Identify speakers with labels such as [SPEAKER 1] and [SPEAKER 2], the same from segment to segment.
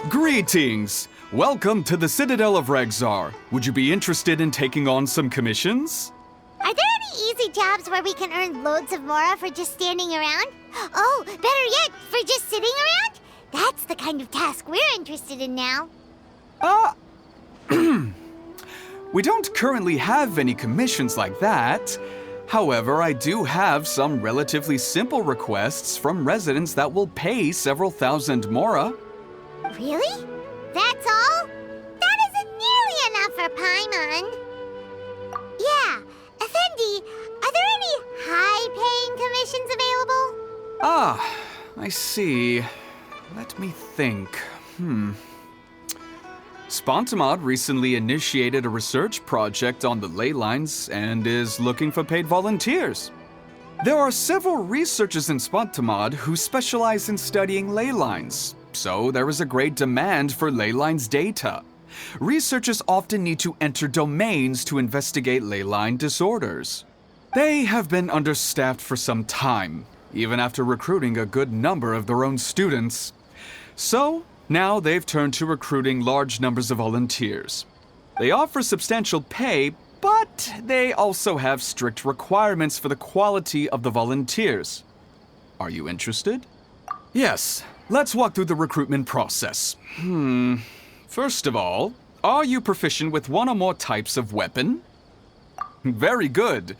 [SPEAKER 1] Greetings! Welcome to the Citadel of Regzar. Would you be interested in taking on some commissions?
[SPEAKER 2] Are there any easy jobs where we can earn loads of mora for just standing around? Oh, better yet, for just sitting around? That's the kind of task we're interested in now.
[SPEAKER 1] We don't currently have any commissions like that. However, I do have some relatively simple requests from residents that will pay several thousand mora.
[SPEAKER 2] Really? That's all? That isn't nearly enough for Paimon. Yeah, Effendi, are there any high-paying commissions available?
[SPEAKER 1] Ah, I see. Let me think. Spontamod recently initiated a research project on the ley lines and is looking for paid volunteers. There are several researchers in Spontamod who specialize in studying ley lines, so there is a great demand for ley lines data. Researchers often need to enter domains to investigate ley line disorders. They have been understaffed for some time, even after recruiting a good number of their own students. So, now they've turned to recruiting large numbers of volunteers. They offer substantial pay, but they also have strict requirements for the quality of the volunteers. Are you interested? Yes, let's walk through the recruitment process. First of all, are you proficient with one or more types of weapon? Very good.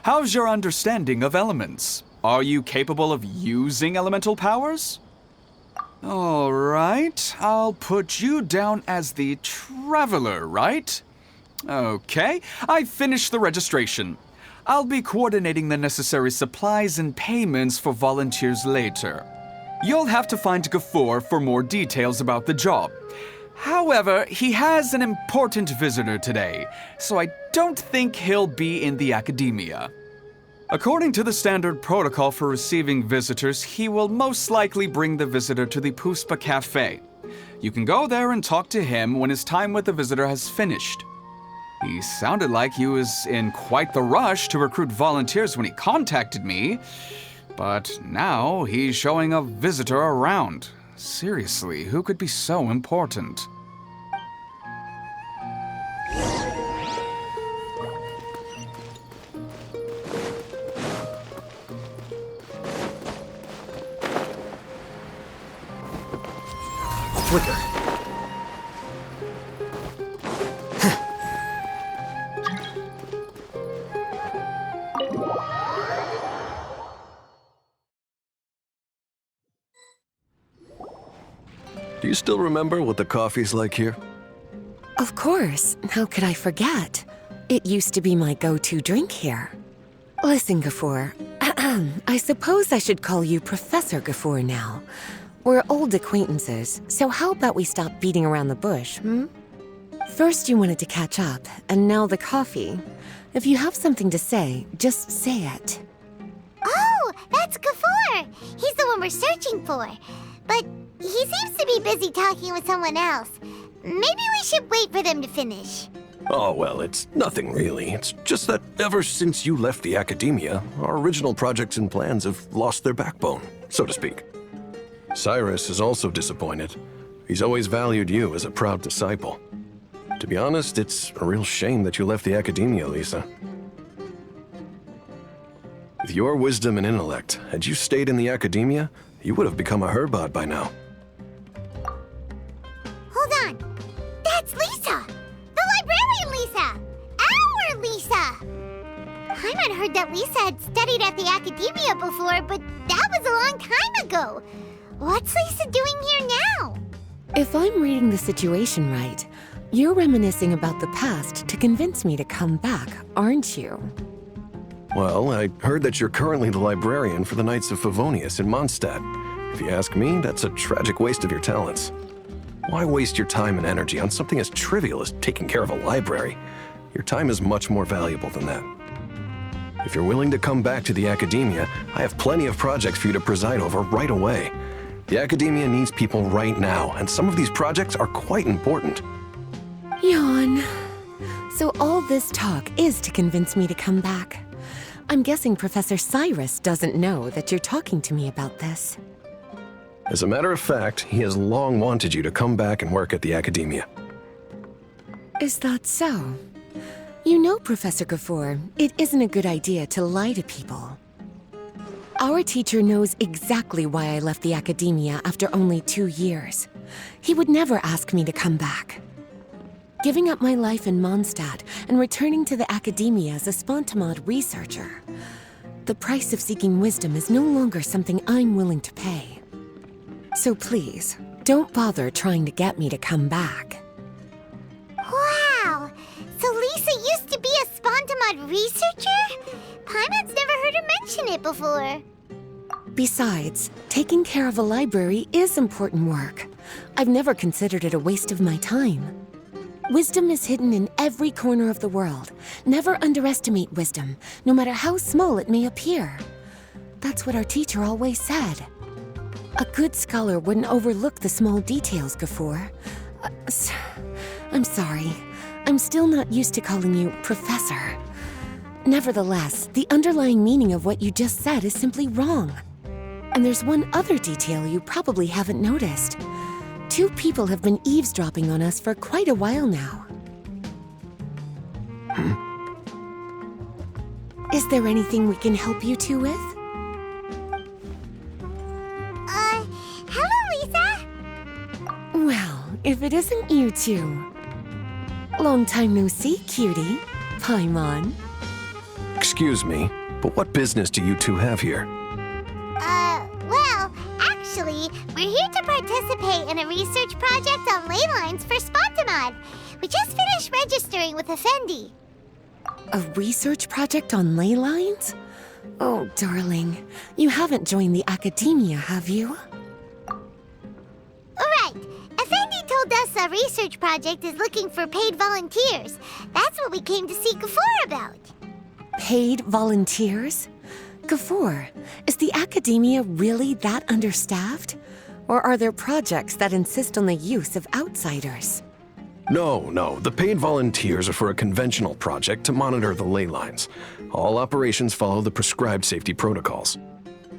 [SPEAKER 1] How's your understanding of elements? Are you capable of using elemental powers? All right, I'll put you down as the Traveler, right? Okay, I've finished the registration. I'll be coordinating the necessary supplies and payments for volunteers later. You'll have to find Gafoor for more details about the job. However, he has an important visitor today, so I don't think he'll be in the academia. According to the standard protocol for receiving visitors, he will most likely bring the visitor to the Puspa Cafe. You can go there and talk to him when his time with the visitor has finished. He sounded like he was in quite the rush to recruit volunteers when he contacted me, but now he's showing a visitor around. Seriously, who could be so important?
[SPEAKER 3] Quicker.
[SPEAKER 4] Do you still remember what the coffee's like here?
[SPEAKER 5] Of course. How could I forget? It used to be my go-to drink here. Listen, Gafoor. I suppose I should call you Professor Gafoor now. We're old acquaintances, so how about we stop beating around the bush, First you wanted to catch up, and now the coffee. If you have something to say, just say it.
[SPEAKER 2] Oh, that's Gafoor. He's the one we're searching for. But he seems to be busy talking with someone else. Maybe we should wait for them to finish.
[SPEAKER 4] Oh, well, it's nothing really. It's just that ever since you left the academia, our original projects and plans have lost their backbone, so to speak. Cyrus is also disappointed. He's always valued you as a proud disciple. To be honest, it's a real shame that you left the academia, Lisa. With your wisdom and intellect, had you stayed in the academia, you would have become a Herbad by now.
[SPEAKER 2] Hold on. That's Lisa! The librarian Lisa! Our Lisa! Paimon heard that Lisa had studied at the academia before, but that was a long time ago. What's Lisa doing here now?
[SPEAKER 5] If I'm reading the situation right, you're reminiscing about the past to convince me to come back, aren't you?
[SPEAKER 4] Well, I heard that you're currently the librarian for the Knights of Favonius in Mondstadt. If you ask me, that's a tragic waste of your talents. Why waste your time and energy on something as trivial as taking care of a library? Your time is much more valuable than that. If you're willing to come back to the academia, I have plenty of projects for you to preside over right away. The academia needs people right now, and some of these projects are quite important.
[SPEAKER 5] Yawn. So all this talk is to convince me to come back. I'm guessing Professor Cyrus doesn't know that you're talking to me about this.
[SPEAKER 4] As a matter of fact, he has long wanted you to come back and work at the Academia.
[SPEAKER 5] Is that so? You know, Professor Gafoor, it isn't a good idea to lie to people. Our teacher knows exactly why I left the Academia after only 2 years. He would never ask me to come back. Giving up my life in Mondstadt and returning to the Academia as a Spontamod researcher. The price of seeking wisdom is no longer something I'm willing to pay. So please, don't bother trying to get me to come back.
[SPEAKER 2] Wow! So Lisa used to be a Spontamod researcher? Paimon's never heard her mention it before.
[SPEAKER 5] Besides, taking care of a library is important work. I've never considered it a waste of my time. Wisdom is hidden in every corner of the world. Never underestimate wisdom, no matter how small it may appear. That's what our teacher always said. A good scholar wouldn't overlook the small details, Gafoor. I'm sorry. I'm still not used to calling you Professor. Nevertheless, the underlying meaning of what you just said is simply wrong. And there's one other detail you probably haven't noticed. 2 people have been eavesdropping on us for quite a while now. Is there anything we can help you 2 with?
[SPEAKER 2] Hello, Lisa!
[SPEAKER 5] Well, if it isn't you 2. Long time no see, cutie. Paimon.
[SPEAKER 4] Excuse me, but what business do you 2 have here?
[SPEAKER 2] Well, actually, we're here to participate in a research project on ley lines for Spontamod. We just finished registering with Effendi.
[SPEAKER 5] A research project on ley lines? Oh, darling. You haven't joined the Academia, have you?
[SPEAKER 2] Right. Effendi told us a research project is looking for paid volunteers. That's what we came to see Gafoor about.
[SPEAKER 5] Paid volunteers? Gafoor, is the Academia really that understaffed? Or are there projects that insist on the use of outsiders?
[SPEAKER 4] No. The paid volunteers are for a conventional project to monitor the ley lines. All operations follow the prescribed safety protocols.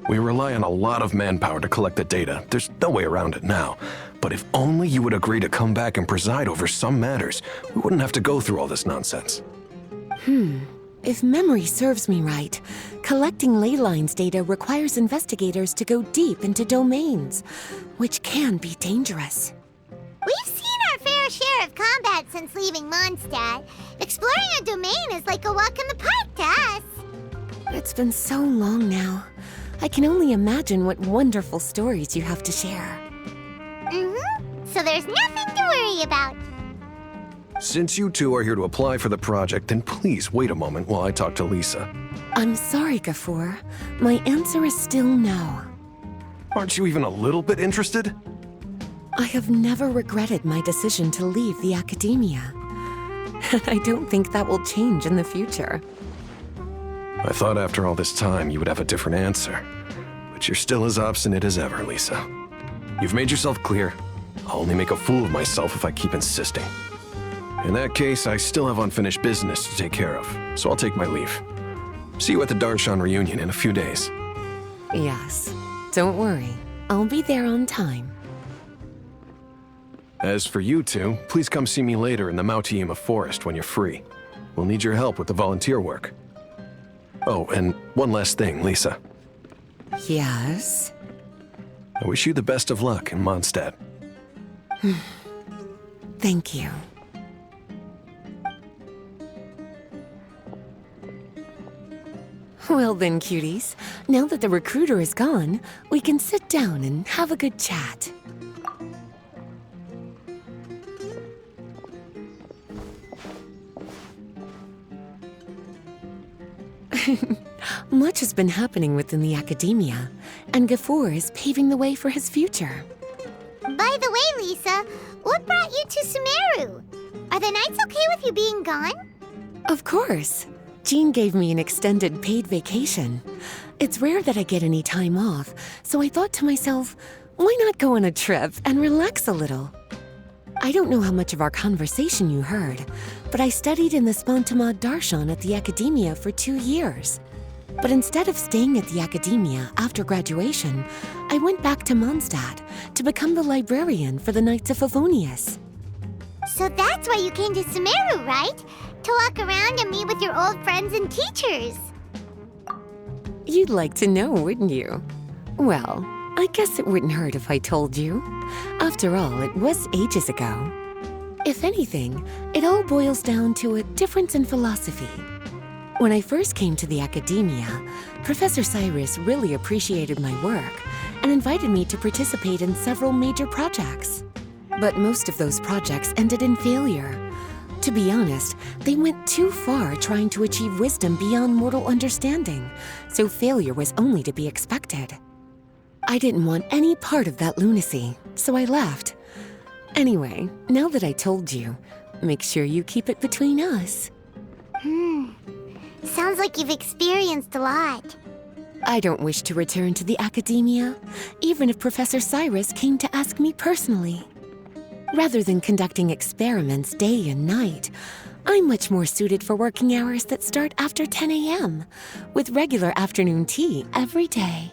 [SPEAKER 4] We rely on a lot of manpower to collect the data. There's no way around it now. But if only you would agree to come back and preside over some matters, we wouldn't have to go through all this nonsense.
[SPEAKER 5] If memory serves me right, collecting ley lines data requires investigators to go deep into domains, which can be dangerous.
[SPEAKER 2] We've seen our fair share of combat since leaving Mondstadt. Exploring a domain is like a walk in the park to us.
[SPEAKER 5] It's been so long now. I can only imagine what wonderful stories you have to share.
[SPEAKER 2] So there's nothing to worry about.
[SPEAKER 4] Since you 2 are here to apply for the project, then please wait a moment while I talk to Lisa.
[SPEAKER 5] I'm sorry, Gafoor. My answer is still no.
[SPEAKER 4] Aren't you even a little bit interested?
[SPEAKER 5] I have never regretted my decision to leave the Academia. I don't think that will change in the future.
[SPEAKER 4] I thought after all this time you would have a different answer. But you're still as obstinate as ever, Lisa. You've made yourself clear. I'll only make a fool of myself if I keep insisting. In that case, I still have unfinished business to take care of, so I'll take my leave. See you at the Darshan reunion in a few days.
[SPEAKER 5] Yes. Don't worry. I'll be there on time.
[SPEAKER 4] As for you 2, please come see me later in the Mautiima Forest when you're free. We'll need your help with the volunteer work. Oh, and one last thing, Lisa.
[SPEAKER 5] Yes?
[SPEAKER 4] I wish you the best of luck in Mondstadt.
[SPEAKER 5] Thank you. Well then, cuties. Now that the recruiter is gone, we can sit down and have a good chat. Much has been happening within the Academia, and Gafoor is paving the way for his future.
[SPEAKER 2] By the way, Lisa, what brought you to Sumeru? Are the Knights okay with you being gone?
[SPEAKER 5] Of course. Jean gave me an extended paid vacation. It's rare that I get any time off, so I thought to myself, why not go on a trip and relax a little? I don't know how much of our conversation you heard, but I studied in the Spontamod Darshan at the Academia for 2 years. But instead of staying at the academia after graduation, I went back to Mondstadt to become the librarian for the Knights of Favonius.
[SPEAKER 2] So that's why you came to Sumeru, right? To walk around and meet with your old friends and teachers.
[SPEAKER 5] You'd like to know, wouldn't you? Well, I guess it wouldn't hurt if I told you. After all, it was ages ago. If anything, it all boils down to a difference in philosophy. When I first came to the academia, Professor Cyrus really appreciated my work and invited me to participate in several major projects. But most of those projects ended in failure. To be honest, they went too far trying to achieve wisdom beyond mortal understanding, so failure was only to be expected. I didn't want any part of that lunacy, so I left. Anyway, now that I told you, make sure you keep it between us.
[SPEAKER 2] Sounds like you've experienced a lot.
[SPEAKER 5] I don't wish to return to the academia, even if Professor Cyrus came to ask me personally. Rather than conducting experiments day and night, I'm much more suited for working hours that start after 10 a.m., with regular afternoon tea every day.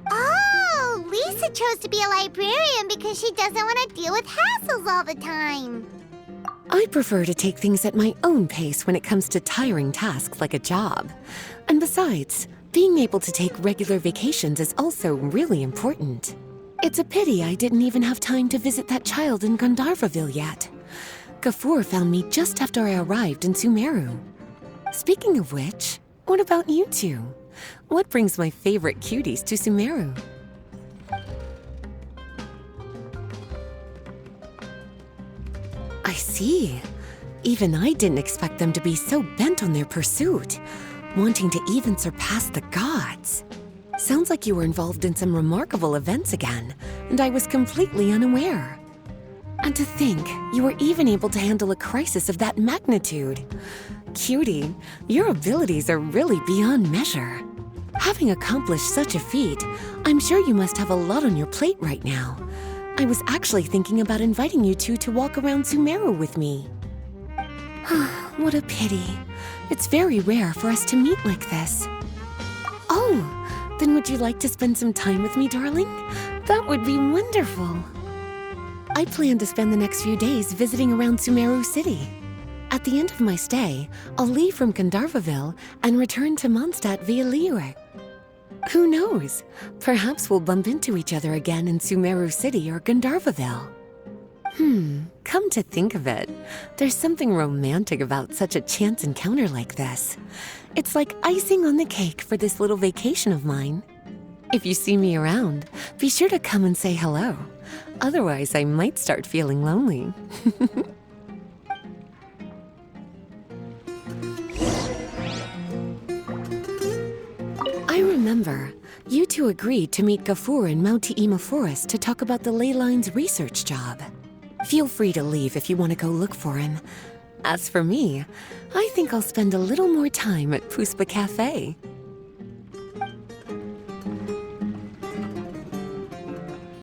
[SPEAKER 2] Oh, Lisa chose to be a librarian because she doesn't want to deal with hassles all the time.
[SPEAKER 5] I prefer to take things at my own pace when it comes to tiring tasks like a job. And besides, being able to take regular vacations is also really important. It's a pity I didn't even have time to visit that child in Gandharvaville yet. Gafur found me just after I arrived in Sumeru. Speaking of which, what about you two? What brings my favorite cuties to Sumeru? I see. Even I didn't expect them to be so bent on their pursuit, wanting to even surpass the gods. Sounds like you were involved in some remarkable events again, and I was completely unaware. And to think, you were even able to handle a crisis of that magnitude. Cutie, your abilities are really beyond measure. Having accomplished such a feat, I'm sure you must have a lot on your plate right now. I was actually thinking about inviting you two to walk around Sumeru with me. What a pity. It's very rare for us to meet like this. Oh, then would you like to spend some time with me, darling? That would be wonderful. I plan to spend the next few days visiting around Sumeru City. At the end of my stay, I'll leave from Gandharvaville and return to Mondstadt via Liyue. Who knows? Perhaps we'll bump into each other again in Sumeru City or Gandharvaville. Come to think of it, there's something romantic about such a chance encounter like this. It's like icing on the cake for this little vacation of mine. If you see me around, be sure to come and say hello. Otherwise, I might start feeling lonely. I remember, you two agreed to meet Gafur in Mount Te'ima Forest to talk about the ley lines research job. Feel free to leave if you want to go look for him. As for me, I think I'll spend a little more time at Puspa Cafe.